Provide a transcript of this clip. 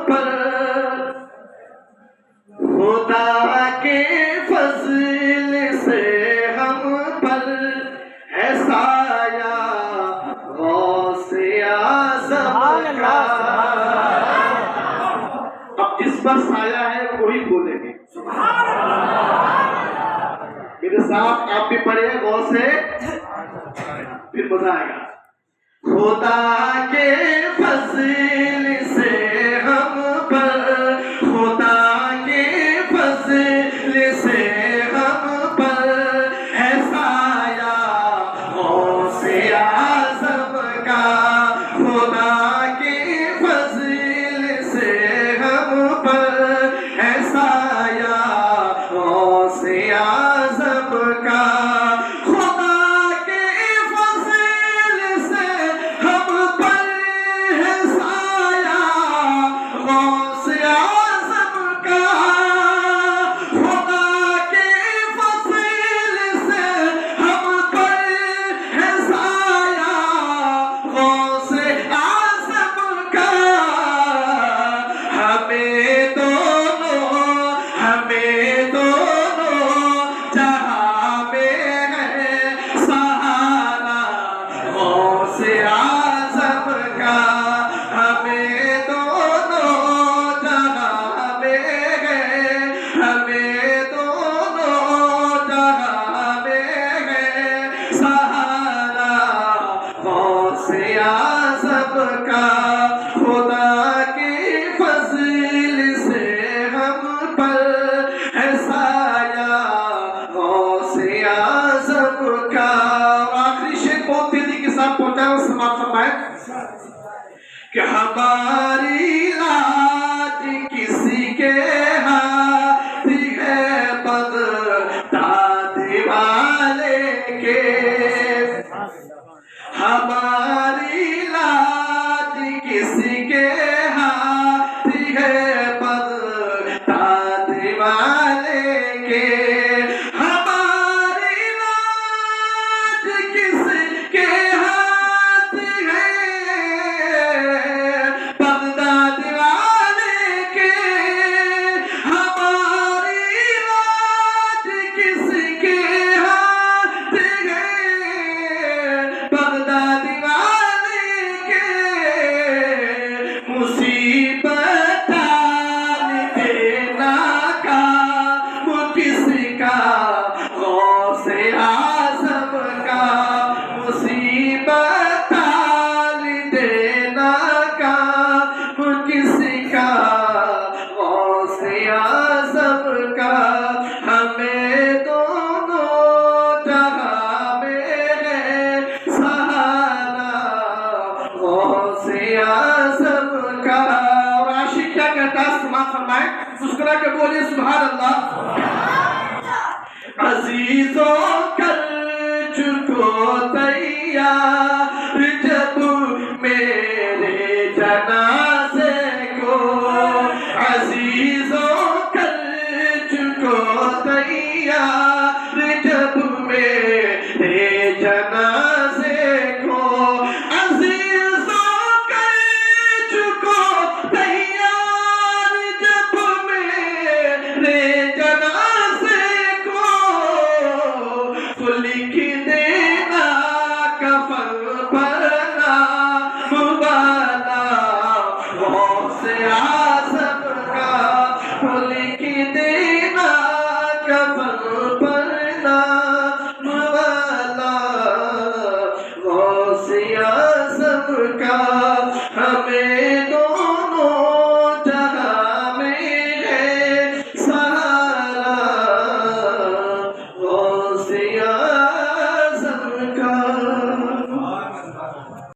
پر خدا کے فضل سے ہم پر ہے سایہ غوث اعظم کا۔ اب جس پر سایہ ہے وہی بولیں گے میرے ساتھ، آپ بھی پڑھے غوث سے، پھر مزہ آئے گا۔ خدا کے فضل سے ہم پر، خدا کے فضل سے ہم پر ہے سایہ غوث اعظم کا۔ خدا کے فضل سے ہم پر ہے سایہ غوث اعظم کا۔ خدا کے فضل سے ہم پر ہے سایہ غوث اعظم کا۔ آخری شعر بہت تیزی کے ساتھ پہنچا ہے، سماعت فرمائیں کہ ہماری لاج کسی کے ہاتھ ہے بغداد والے کے، ہماری لاج کسی کے ہاتھ ہے بغداد والے کے، ہماری لاج کسی کے ہاتھ ہے بغداد والے کے، ہماری لاج کسی کے ہاتھ ہے بغداد والے کے، مصیبت ڈال دینا کام کس کا غوث اعظم کا، مصیبت ڈال دینا کام کس کا غوث اعظم کا۔ ہمیں دونوں جہاں میں ہے سہارا غوث اعظم کا۔ اور عاشق کیا کہتا ہے، سماعت فرمائیں، مسکرا کے بولیے سبحان اللہ۔ عزیزوں کر چکو تیار